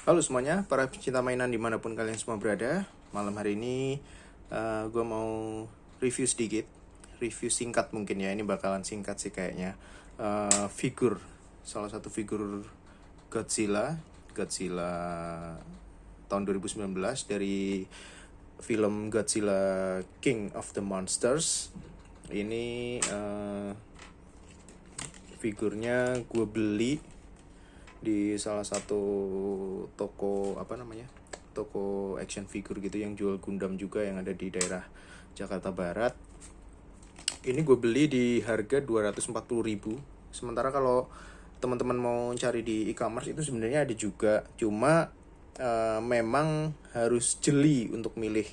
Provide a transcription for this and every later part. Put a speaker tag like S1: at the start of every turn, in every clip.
S1: Halo semuanya, para pecinta mainan dimanapun kalian semua berada. Malam hari ini gue mau review sedikit. Review singkat mungkin ya, ini bakalan singkat sih kayaknya. Figur, salah satu figur Godzilla. Godzilla tahun 2019 dari film Godzilla King of the Monsters. Ini figurnya gue beli di salah satu toko toko action figure gitu yang jual Gundam juga yang ada di daerah Jakarta Barat. Ini gue beli di harga 240.000. Sementara kalau teman-teman mau cari di e-commerce itu sebenarnya ada juga, cuma memang harus jeli untuk milih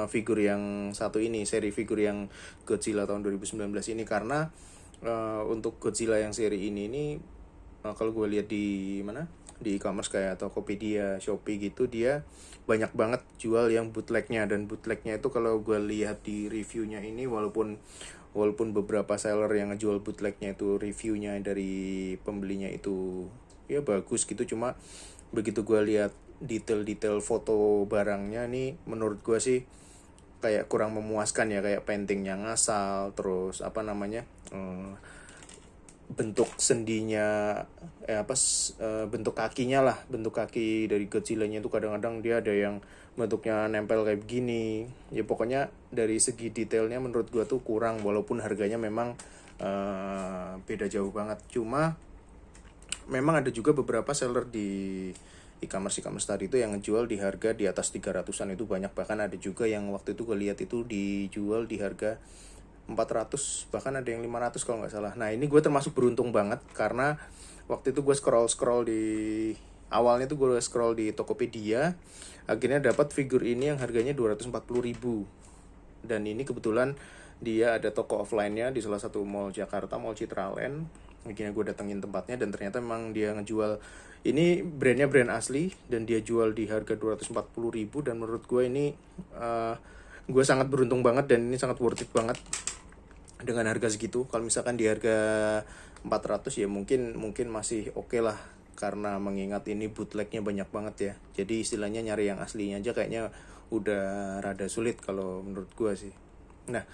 S1: figur yang satu ini, seri figur yang Godzilla tahun 2019 ini, karena untuk Godzilla yang seri ini kalau gue lihat di mana di e-commerce kayak Tokopedia, Shopee gitu, dia banyak banget jual yang bootlegnya. Dan bootlegnya itu kalau gue lihat di reviewnya ini, walaupun beberapa seller yang ngejual bootlegnya itu reviewnya dari pembelinya itu ya bagus gitu, cuma begitu gue lihat detail-detail foto barangnya nih, menurut gue sih kayak kurang memuaskan ya, kayak paintingnya ngasal, terus bentuk sendinya bentuk kakinya lah, bentuk kaki dari Godzilla-nya itu kadang-kadang dia ada yang bentuknya nempel kayak begini ya. Pokoknya dari segi detailnya menurut gua tuh kurang, walaupun harganya memang beda jauh banget. Cuma memang ada juga beberapa seller di e-commerce tadi itu yang ngejual di harga di atas 300-an itu banyak. Bahkan ada juga yang waktu itu gue lihat itu dijual di harga 400, bahkan ada yang 500 kalau nggak salah. Nah ini gue termasuk beruntung banget, karena waktu itu gue scroll di awalnya tuh gue scroll di Tokopedia, akhirnya dapat figur ini yang harganya 240.000. Dan ini kebetulan dia ada toko offline-nya di salah satu mall Jakarta, Mall Citraland. Akhirnya gue datengin tempatnya dan ternyata memang dia ngejual ini, brandnya brand asli, dan dia jual di harga 240.000. Dan menurut gue ini gue sangat beruntung banget, dan ini sangat worth it banget dengan harga segitu. Kalau misalkan di harga 400 ya mungkin masih oke lah, karena mengingat ini bootlegnya banyak banget ya. Jadi istilahnya nyari yang aslinya aja kayaknya udah rada sulit kalau menurut gue sih. Nah,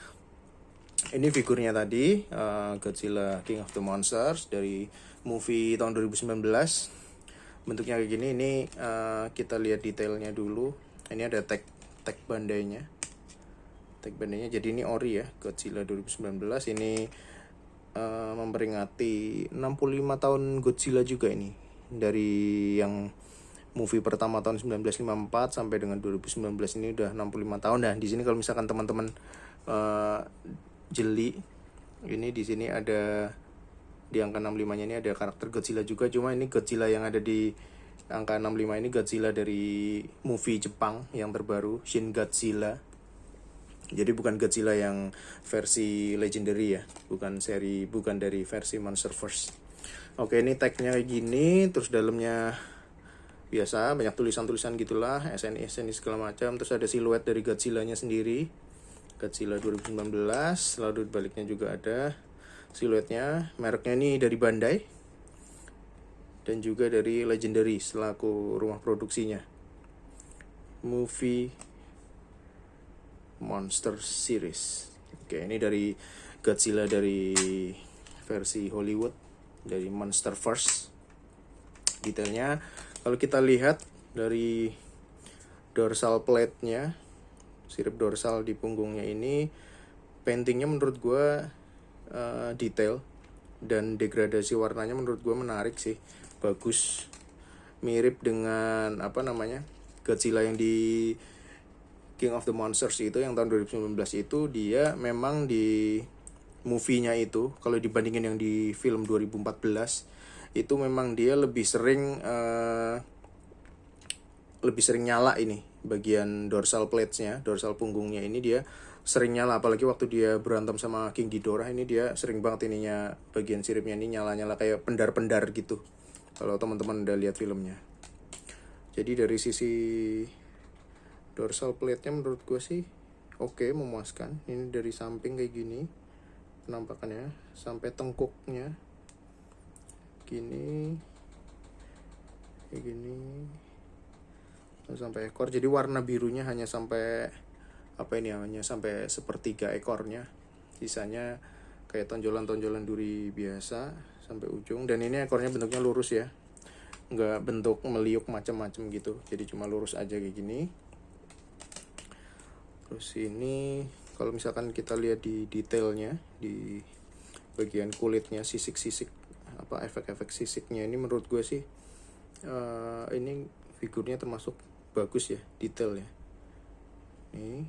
S1: ini figurnya tadi, Godzilla King of the Monsters dari movie tahun 2019. Bentuknya kayak gini. Ini kita lihat detailnya dulu. Ini ada tag Bandai-nya. Jadi ini ori ya, Godzilla 2019 ini memperingati 65 tahun Godzilla juga ini. Dari yang movie pertama tahun 1954 sampai dengan 2019 ini udah 65 tahun. Nah, di sini kalau misalkan teman-teman jeli, ini di sini ada di angka 65-nya ini ada karakter Godzilla juga, cuma ini Godzilla yang ada di angka 65 ini Godzilla dari movie Jepang yang terbaru, Shin Godzilla. Jadi bukan Godzilla yang versi legendary ya, bukan dari versi Monsterverse. Oke, ini tagnya kayak gini, terus dalamnya biasa banyak tulisan-tulisan gitulah, SNI segala macam. Terus ada siluet dari Godzilla-nya sendiri, Godzilla 2019. Lalu di baliknya juga ada siluetnya. Mereknya ini dari Bandai dan juga dari Legendary selaku rumah produksinya. Movie Monster Series. Oke, ini dari Godzilla dari versi Hollywood, dari Monsterverse. Detailnya kalau kita lihat dari dorsal plate-nya, sirip dorsal di punggungnya ini, paintingnya menurut gue detail dan degradasi warnanya menurut gue menarik sih, bagus. Mirip dengan Godzilla yang di King of the Monsters itu yang tahun 2019 itu, dia memang di movie-nya itu kalau dibandingin yang di film 2014 itu memang dia lebih sering nyala ini bagian dorsal plates-nya, dorsal punggungnya ini dia sering nyala, apalagi waktu dia berantem sama King Ghidorah ini dia sering banget ininya, bagian siripnya ini nyala-nyala kayak pendar-pendar gitu kalau teman-teman udah lihat filmnya. Jadi dari sisi dorsal plate-nya menurut gue sih oke, memuaskan. Ini dari samping kayak gini penampakannya, sampai tengkuknya gini, kayak gini. sampai ekor. Jadi warna birunya hanya sampai hanya sampai sepertiga ekornya, sisanya kayak tonjolan-tonjolan duri biasa sampai ujung. Dan ini ekornya bentuknya lurus ya, nggak bentuk meliuk macam-macam gitu, jadi cuma lurus aja kayak gini. Terus ini kalau misalkan kita lihat di detailnya, di bagian kulitnya, sisik-sisik efek-efek sisiknya, ini menurut gue sih ini figurnya termasuk bagus ya, detail ya. Nih,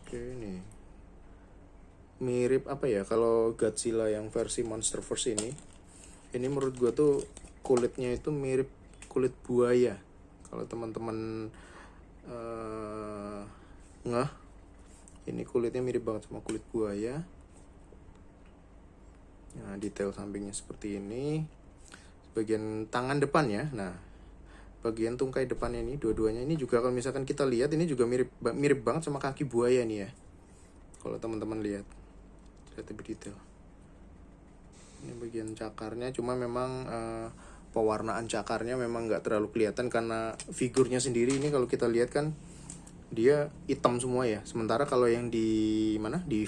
S1: oke, nih mirip kalau Godzilla yang versi Monsterverse ini menurut gue tuh kulitnya itu mirip kulit buaya. Kalau teman-teman ini kulitnya mirip banget sama kulit buaya. Nah, detail sampingnya seperti ini. Bagian tangan depan ya. Nah, bagian tungkai depannya ini, dua-duanya ini juga kalau misalkan kita lihat, ini juga mirip banget sama kaki buaya nih ya. Kalau teman-teman lihat lebih detail. Ini bagian cakarnya, cuma memang pewarnaan cakarnya memang nggak terlalu kelihatan karena figurnya sendiri ini kalau kita lihat kan dia hitam semua ya. Sementara kalau yang di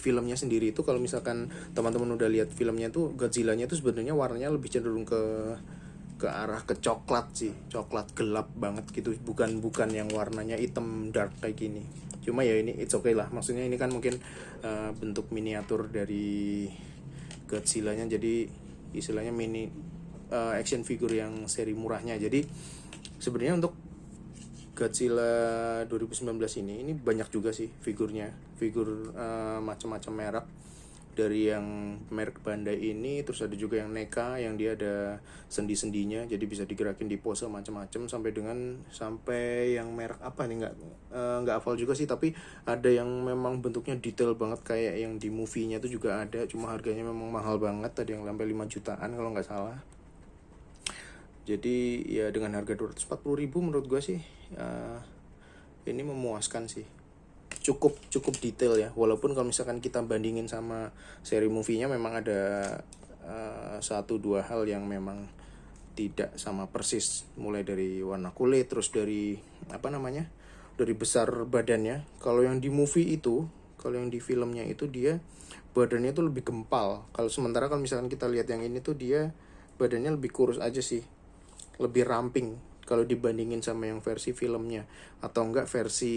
S1: filmnya sendiri itu, kalau misalkan teman-teman udah lihat filmnya tuh, Godzilla-nya itu sebenarnya warnanya lebih cenderung ke arah ke coklat sih, coklat gelap banget gitu, bukan yang warnanya hitam dark kayak gini. Cuma ya ini it's okay lah, maksudnya ini kan mungkin bentuk miniatur dari Godzilla-nya, jadi istilahnya mini action figure yang seri murahnya. Jadi sebenarnya untuk Godzilla 2019 ini banyak juga sih figurnya, figur macam-macam merek, dari yang merek Bandai ini, terus ada juga yang NECA yang dia ada sendi-sendinya, jadi bisa digerakin di pose macam-macam, sampai yang merek apa nih nggak hafal juga sih, tapi ada yang memang bentuknya detail banget kayak yang di movie-nya itu juga ada, cuma harganya memang mahal banget, ada yang sampai 5 jutaan kalau nggak salah. Jadi ya dengan harga 240.000 menurut gue sih ini memuaskan sih, cukup detail ya. Walaupun kalau misalkan kita bandingin sama seri movie-nya, memang ada 1-2 hal yang memang tidak sama persis, mulai dari warna kulit, terus dari dari besar badannya. Kalau yang di movie itu, kalau yang di filmnya itu dia badannya tuh lebih gempal. Kalau sementara kalau misalkan kita lihat yang ini tuh dia badannya lebih kurus aja sih, lebih ramping kalau dibandingin sama yang versi filmnya, atau enggak versi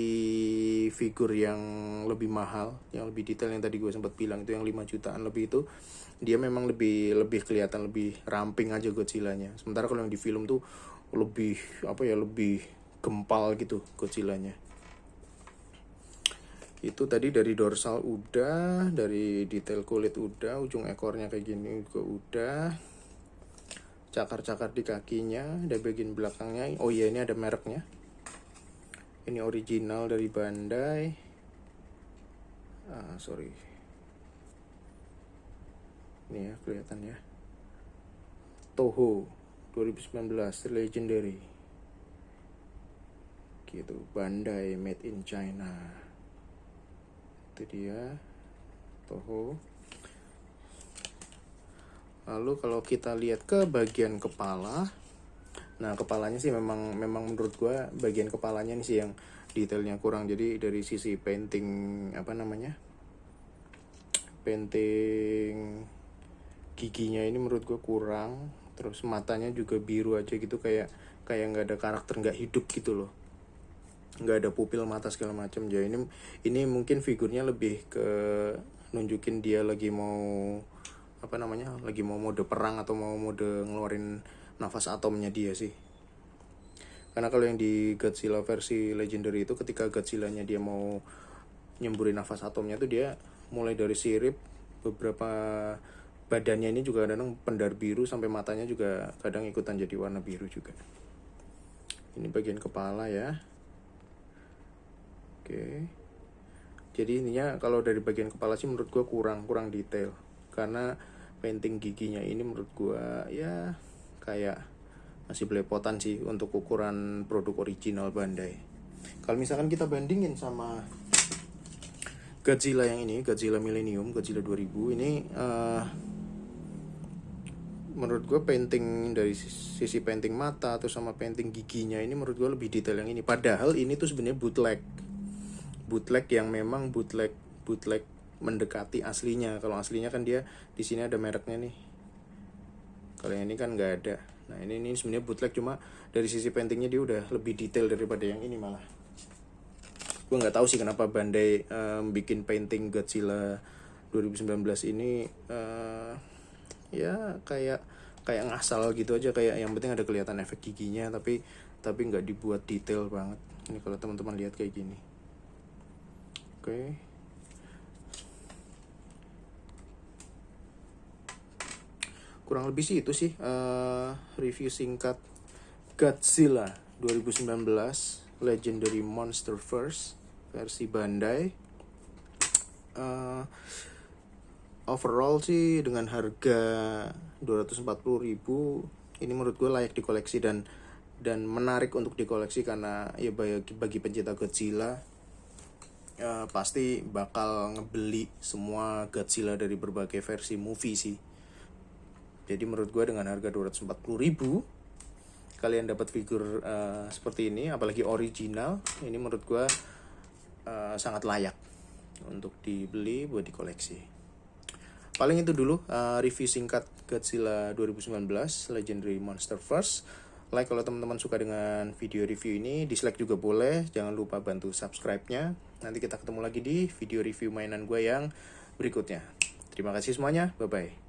S1: figur yang lebih mahal, yang lebih detail yang tadi gue sempat bilang itu yang 5 jutaan lebih, itu dia memang lebih kelihatan lebih ramping aja Godzilla-nya. Sementara kalau yang di film tuh lebih lebih gempal gitu Godzilla-nya. Itu tadi dari dorsal udah, dari detail kulit udah, ujung ekornya kayak gini juga udah, cakar-cakar di kakinya, ada bagian belakangnya. Oh iya, ini ada mereknya, ini original dari Bandai. Ini ya kelihatan ya, Toho 2019 Legendary gitu, Bandai made in China. Itu dia Toho. Lalu kalau kita lihat ke bagian kepala, nah kepalanya sih memang menurut gue bagian kepalanya nih sih yang detailnya kurang. Jadi dari sisi painting giginya ini menurut gue kurang. Terus matanya juga biru aja gitu, kayak nggak ada karakter, nggak hidup gitu loh, nggak ada pupil mata segala macam. Jadi ini mungkin figurnya lebih ke nunjukin dia lagi mau lagi mau mode perang atau mau mode ngeluarin nafas atomnya dia sih. Karena kalau yang di Godzilla versi Legendary itu, ketika Godzilla-nya dia mau nyemburin nafas atomnya tuh dia mulai dari sirip, beberapa badannya ini juga kadang pendar biru, sampai matanya juga kadang ikutan jadi warna biru juga. Ini bagian kepala ya. Oke. Jadi intinya kalau dari bagian kepala sih menurut gue kurang detail. Karena painting giginya ini menurut gua ya kayak masih belepotan sih untuk ukuran produk original Bandai. Kalau misalkan kita bandingin sama Godzilla yang ini, Godzilla Millennium, Godzilla 2000 ini menurut gue painting dari sisi painting mata atau sama painting giginya ini menurut gue lebih detail yang ini. Padahal ini tuh sebenarnya bootleg yang memang bootleg mendekati aslinya. Kalau aslinya kan dia di sini ada mereknya nih, kalau yang ini kan nggak ada. Nah ini sebenarnya bootleg, cuma dari sisi paintingnya dia udah lebih detail daripada yang ini malah. Gue nggak tahu sih kenapa Bandai bikin painting Godzilla 2019 ini ya kayak ngasal gitu aja, kayak yang penting ada kelihatan efek giginya, tapi nggak dibuat detail banget. Ini kalau teman-teman lihat kayak gini. Oke. Kurang lebih sih itu sih review singkat Godzilla 2019 Legendary Monsterverse versi Bandai. Overall sih dengan harga 240.000 ini menurut gue layak dikoleksi dan menarik untuk dikoleksi, karena ya bagi pencinta Godzilla pasti bakal ngebeli semua Godzilla dari berbagai versi movie sih. Jadi menurut gue dengan harga 240.000 kalian dapat figur seperti ini, apalagi original, ini menurut gue sangat layak untuk dibeli buat dikoleksi. Paling itu dulu review singkat Godzilla 2019 Legendary Monsterverse. Like kalau teman-teman suka dengan video review ini, dislike juga boleh. Jangan lupa bantu subscribe-nya. Nanti kita ketemu lagi di video review mainan gue yang berikutnya. Terima kasih semuanya, bye-bye.